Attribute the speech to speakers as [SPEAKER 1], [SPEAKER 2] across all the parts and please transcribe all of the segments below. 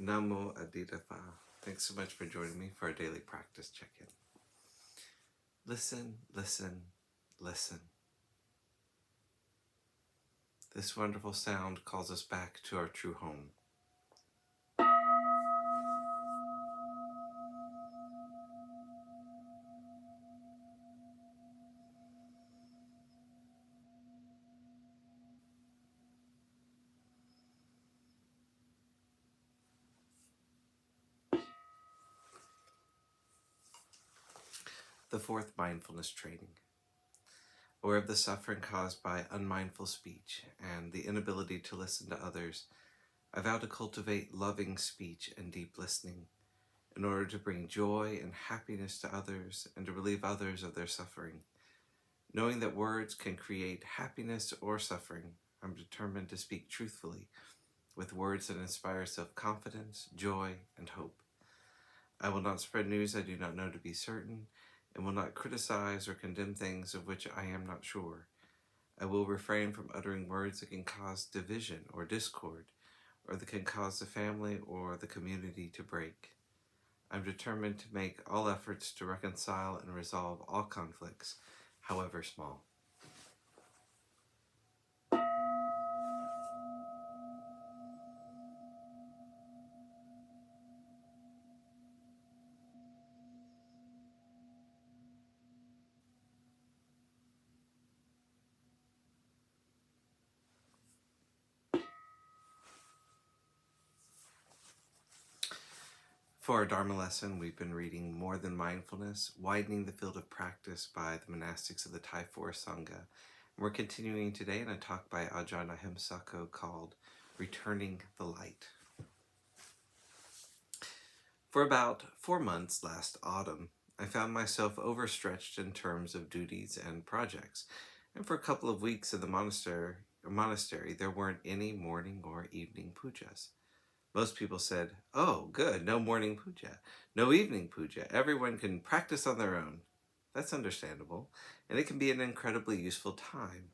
[SPEAKER 1] Namo Adita Pha. Thanks so much for joining me for a daily practice check-in. Listen, listen, listen. This wonderful sound calls us back to our true home. The fourth mindfulness training. Aware of the suffering caused by unmindful speech and the inability to listen to others, I vow to cultivate loving speech and deep listening in order to bring joy and happiness to others and to relieve others of their suffering. Knowing that words can create happiness or suffering, I'm determined to speak truthfully with words that inspire self-confidence, joy, and hope. I will not spread news I do not know to be certain, and will not criticize or condemn things of which I am not sure. I will refrain from uttering words that can cause division or discord, or that can cause the family or the community to break. I'm determined to make all efforts to reconcile and resolve all conflicts, however small. For our Dharma lesson, we've been reading More Than Mindfulness, Widening the Field of Practice by the Monastics of the Thai Forest Sangha. And we're continuing today in a talk by Ajahn Ahimsako called Returning the Light. For about 4 months last autumn, I found myself overstretched in terms of duties and projects. And for a couple of weeks in the monastery, there weren't any morning or evening pujas. Most people said, "Oh, good, no morning puja, no evening puja. Everyone can practice on their own." That's understandable, and it can be an incredibly useful time.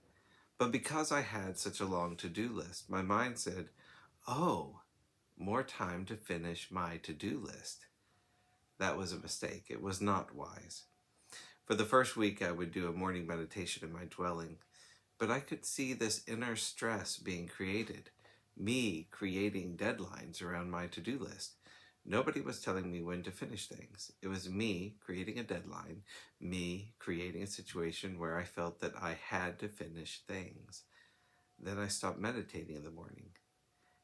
[SPEAKER 1] But because I had such a long to-do list, my mind said, "Oh, more time to finish my to-do list." That was a mistake. It was not wise. For the first week, I would do a morning meditation in my dwelling, but I could see this inner stress being created. Me creating deadlines around my to-do list. Nobody was telling me when to finish things. It was me creating a deadline, me creating a situation where I felt that I had to finish things. Then I stopped meditating in the morning.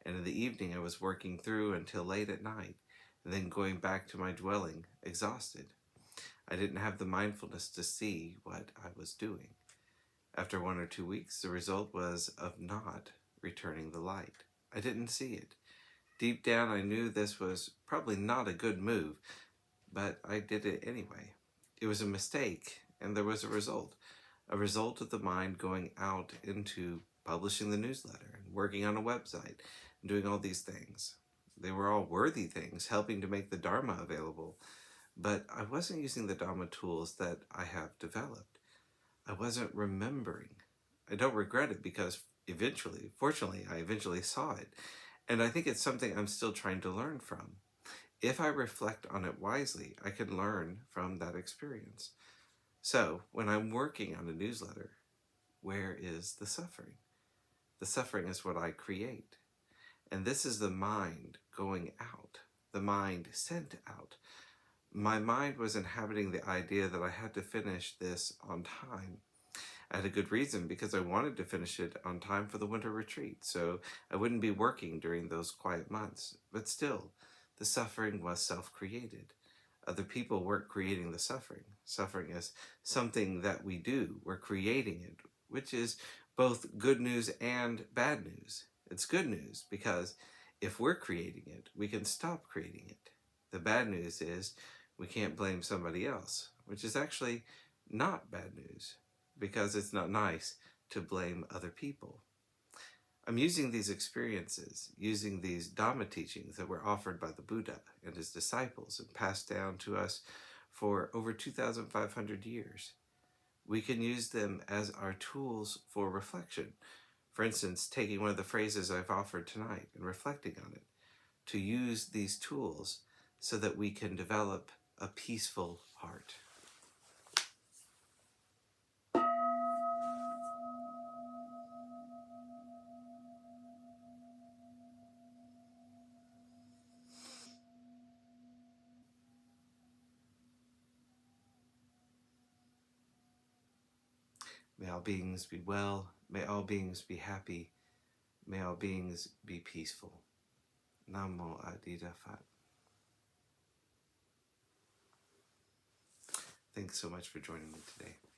[SPEAKER 1] And in the evening I was working through until late at night, and then going back to my dwelling, exhausted. I didn't have the mindfulness to see what I was doing. After 1 or 2 weeks, the result was of not returning the light. I didn't see it. Deep down, I knew this was probably not a good move, but I did it anyway. It was a mistake, and there was a result of the mind going out into publishing the newsletter and working on a website and doing all these things. They were all worthy things, helping to make the Dharma available, but I wasn't using the Dharma tools that I have developed. I wasn't remembering. I don't regret it because fortunately, I eventually saw it. And I think it's something I'm still trying to learn from. If I reflect on it wisely, I can learn from that experience. So, when I'm working on a newsletter, where is the suffering? The suffering is what I create. And this is the mind going out, the mind sent out. My mind was inhabiting the idea that I had to finish this on time. I had a good reason because I wanted to finish it on time for the winter retreat, so I wouldn't be working during those quiet months. But still, the suffering was self-created. Other people weren't creating the suffering. Suffering is something that we do. We're creating it, which is both good news and bad news. It's good news because if we're creating it, we can stop creating it. The bad news is we can't blame somebody else, which is actually not bad news, because it's not nice to blame other people. I'm using these experiences, using these Dhamma teachings that were offered by the Buddha and his disciples and passed down to us for over 2,500 years. We can use them as our tools for reflection. For instance, taking one of the phrases I've offered tonight and reflecting on it. to use these tools so that we can develop a peaceful heart. May all beings be well. May all beings be happy. May all beings be peaceful. Namo Adida Phat. Thanks so much for joining me today.